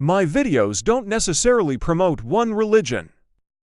My videos don't necessarily promote one religion.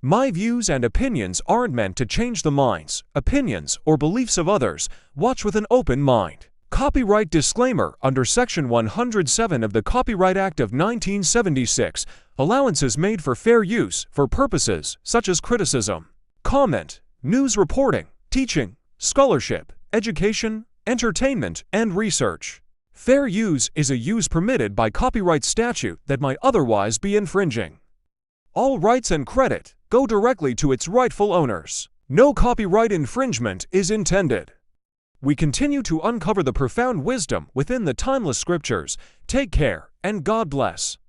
My views and opinions aren't meant to change the minds, opinions, or beliefs of others. Watch with an open mind. Copyright disclaimer under Section 107 of the Copyright Act of 1976. Allowances made for fair use for purposes such as criticism, comment, news reporting, teaching, scholarship, education, entertainment, and research. Fair use is a use permitted by copyright statute that might otherwise be infringing. All rights and credit go directly to its rightful owners. No copyright infringement is intended. We continue to uncover the profound wisdom within the timeless scriptures. Take care, and God bless.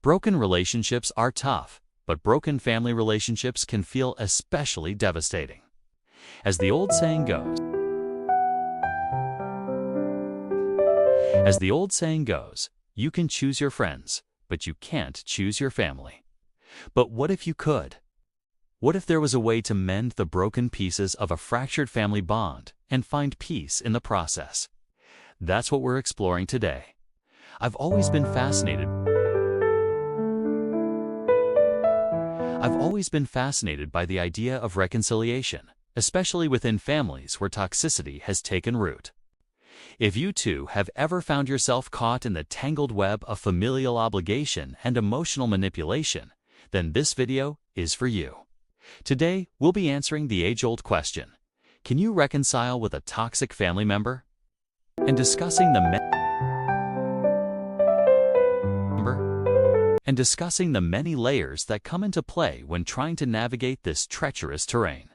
Broken relationships are tough, but broken family relationships can feel especially devastating. As the old saying goes, you can choose your friends, but you can't choose your family. But what if you could? What if there was a way to mend the broken pieces of a fractured family bond and find peace in the process? That's what we're exploring today. I've always been fascinated by the idea of reconciliation, especially within families where toxicity has taken root. If you too have ever found yourself caught in the tangled web of familial obligation and emotional manipulation, then this video is for you. Today, we'll be answering the age-old question: can you reconcile with a toxic family member? And discussing the many layers that come into play when trying to navigate this treacherous terrain.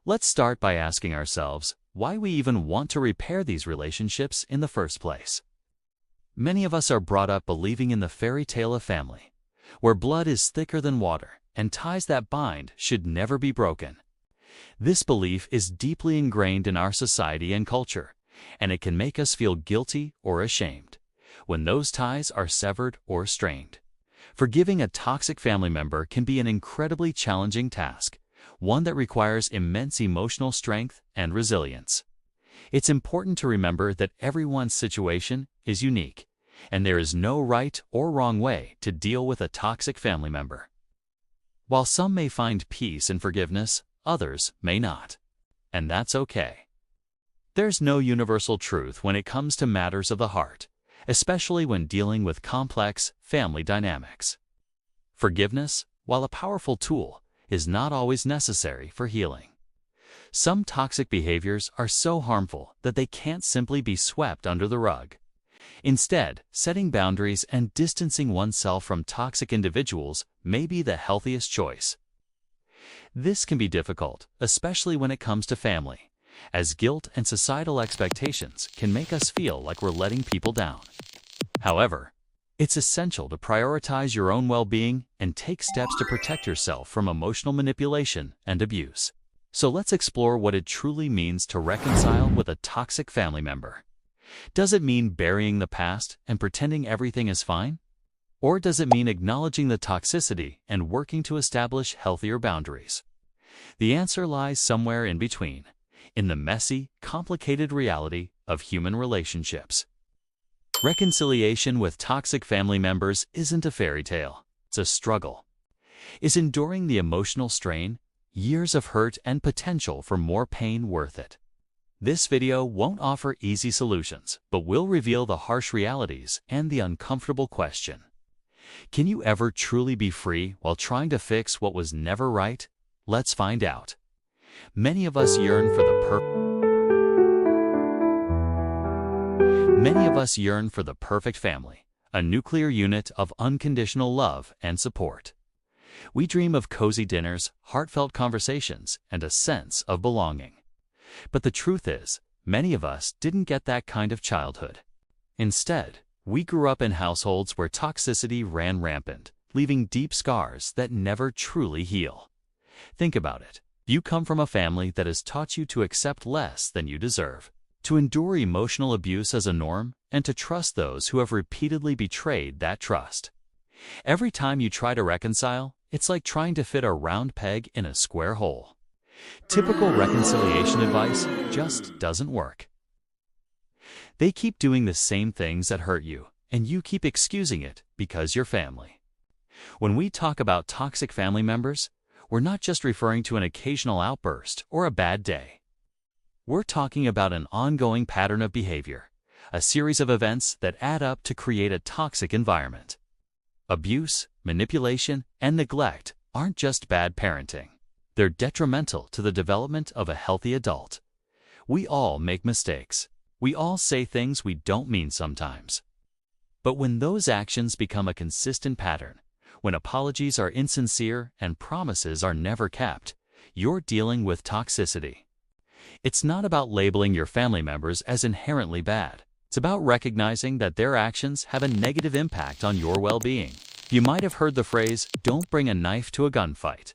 Let's start by asking ourselves why we even want to repair these relationships in the first place. Many of us are brought up believing in the fairy tale of family, where blood is thicker than water and ties that bind should never be broken. This belief is deeply ingrained in our society and culture, and it can make us feel guilty or ashamed when those ties are severed or strained. Forgiving a toxic family member can be an incredibly challenging task, one that requires immense emotional strength and resilience. It's important to remember that everyone's situation is unique, and there is no right or wrong way to deal with a toxic family member. While some may find peace in forgiveness, others may not. And that's okay. There's no universal truth when it comes to matters of the heart, especially when dealing with complex family dynamics. Forgiveness, while a powerful tool, is not always necessary for healing. Some toxic behaviors are so harmful that they can't simply be swept under the rug. Instead, setting boundaries and distancing oneself from toxic individuals may be the healthiest choice. This can be difficult, especially when it comes to family, as guilt and societal expectations can make us feel like we're letting people down. However, it's essential to prioritize your own well-being and take steps to protect yourself from emotional manipulation and abuse. So let's explore what it truly means to reconcile with a toxic family member. Does it mean burying the past and pretending everything is fine? Or does it mean acknowledging the toxicity and working to establish healthier boundaries? The answer lies somewhere in between, in the messy, complicated reality of human relationships. Reconciliation with toxic family members isn't a fairy tale, it's a struggle. Is enduring the emotional strain, years of hurt, and potential for more pain worth it? This video won't offer easy solutions, but will reveal the harsh realities and the uncomfortable question. Can you ever truly be free while trying to fix what was never right? Let's find out. Many of us yearn for the perfect family, a nuclear unit of unconditional love and support. We dream of cozy dinners, heartfelt conversations, and a sense of belonging. But the truth is, many of us didn't get that kind of childhood. Instead, we grew up in households where toxicity ran rampant, leaving deep scars that never truly heal. Think about it. You come from a family that has taught you to accept less than you deserve, to endure emotional abuse as a norm, and to trust those who have repeatedly betrayed that trust. Every time you try to reconcile, it's like trying to fit a round peg in a square hole. Typical reconciliation advice just doesn't work. They keep doing the same things that hurt you, and you keep excusing it because you're family. When we talk about toxic family members, we're not just referring to an occasional outburst or a bad day. We're talking about an ongoing pattern of behavior, a series of events that add up to create a toxic environment. Abuse, manipulation, and neglect aren't just bad parenting. They're detrimental to the development of a healthy adult. We all make mistakes. We all say things we don't mean sometimes. But when those actions become a consistent pattern, when apologies are insincere and promises are never kept, you're dealing with toxicity. It's not about labeling your family members as inherently bad. It's about recognizing that their actions have a negative impact on your well-being. You might have heard the phrase, "Don't bring a knife to a gunfight."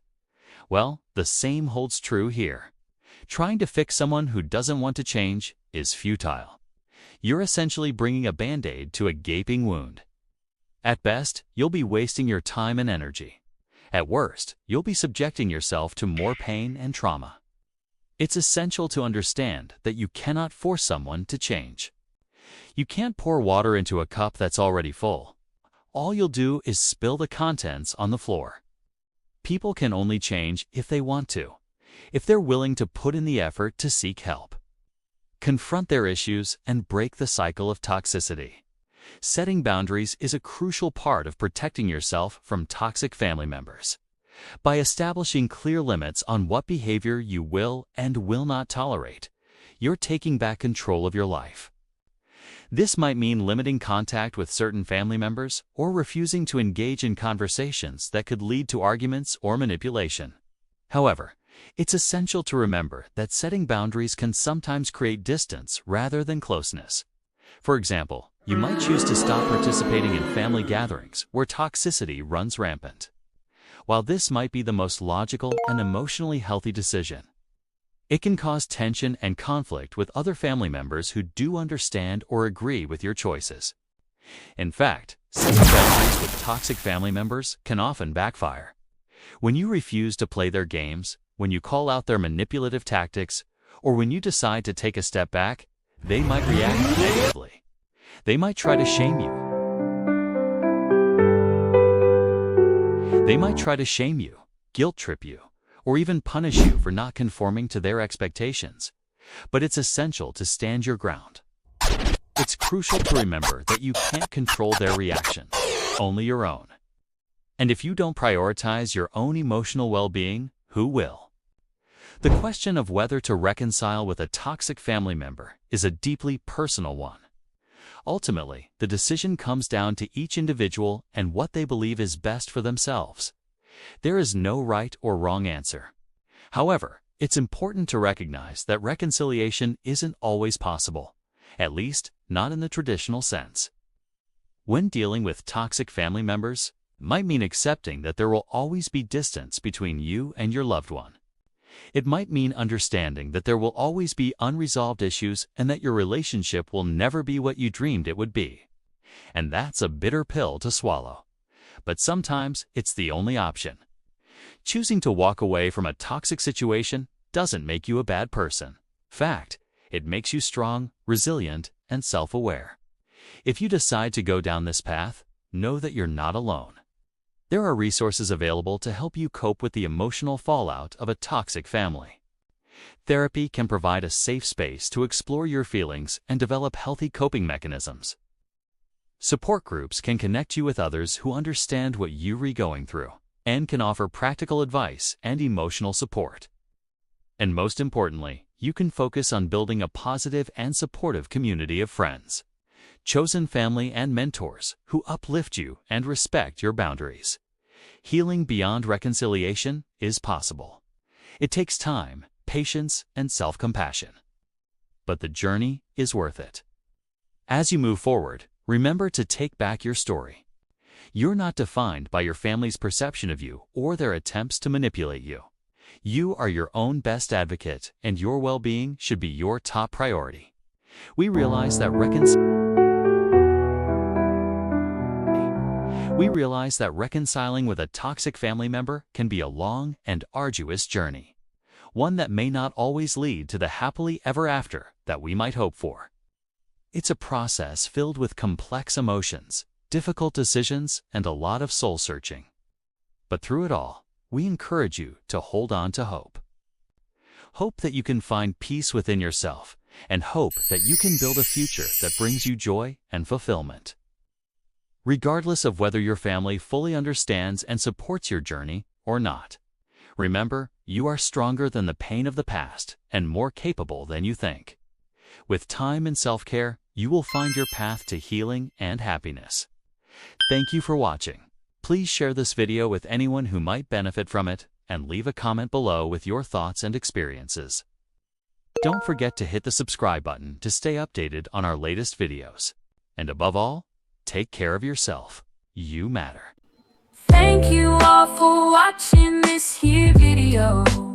Well, the same holds true here. Trying to fix someone who doesn't want to change is futile. You're essentially bringing a Band-Aid to a gaping wound. At best, you'll be wasting your time and energy. At worst, you'll be subjecting yourself to more pain and trauma. It's essential to understand that you cannot force someone to change. You can't pour water into a cup that's already full. All you'll do is spill the contents on the floor. People can only change if they want to, if they're willing to put in the effort to seek help. Confront their issues and break the cycle of toxicity. Setting boundaries is a crucial part of protecting yourself from toxic family members. By establishing clear limits on what behavior you will and will not tolerate, you're taking back control of your life. This might mean limiting contact with certain family members or refusing to engage in conversations that could lead to arguments or manipulation. However, it's essential to remember that setting boundaries can sometimes create distance rather than closeness. For example, you might choose to stop participating in family gatherings where toxicity runs rampant. While this might be the most logical and emotionally healthy decision, it can cause tension and conflict with other family members who do understand or agree with your choices. In fact, setting boundaries with toxic family members can often backfire. When you refuse to play their games, when you call out their manipulative tactics, or when you decide to take a step back, they might react negatively. They might try to shame you. Guilt trip you, or even punish you for not conforming to their expectations. But it's essential to stand your ground. It's crucial to remember that you can't control their reactions, only your own. And if you don't prioritize your own emotional well-being, who will? The question of whether to reconcile with a toxic family member is a deeply personal one. Ultimately, the decision comes down to each individual and what they believe is best for themselves. There is no right or wrong answer. However, it's important to recognize that reconciliation isn't always possible, at least not in the traditional sense. When dealing with toxic family members, it might mean accepting that there will always be distance between you and your loved one. It might mean understanding that there will always be unresolved issues and that your relationship will never be what you dreamed it would be. And that's a bitter pill to swallow. But sometimes it's the only option. Choosing to walk away from a toxic situation doesn't make you a bad person. In fact, it makes you strong, resilient, and self-aware. If you decide to go down this path, know that you're not alone. There are resources available to help you cope with the emotional fallout of a toxic family. Therapy can provide a safe space to explore your feelings and develop healthy coping mechanisms. Support groups can connect you with others who understand what you're going through and can offer practical advice and emotional support. And most importantly, you can focus on building a positive and supportive community of friends, chosen family and mentors who uplift you and respect your boundaries. Healing beyond reconciliation is possible. It takes time, patience, and self-compassion. But the journey is worth it. As you move forward, remember to take back your story. You're not defined by your family's perception of you or their attempts to manipulate you. You are your own best advocate, and your well-being should be your top priority. We realize that reconciling with a toxic family member can be a long and arduous journey, one that may not always lead to the happily ever after that we might hope for. It's a process filled with complex emotions, difficult decisions, and a lot of soul-searching. But through it all, we encourage you to hold on to hope. Hope that you can find peace within yourself, and hope that you can build a future that brings you joy and fulfillment. Regardless of whether your family fully understands and supports your journey or not, remember, you are stronger than the pain of the past and more capable than you think. With time and self-care, you will find your path to healing and happiness. Thank you for watching. Please share this video with anyone who might benefit from it and leave a comment below with your thoughts and experiences. Don't forget to hit the subscribe button to stay updated on our latest videos. And above all, take care of yourself. You matter. Thank you all for watching this here video.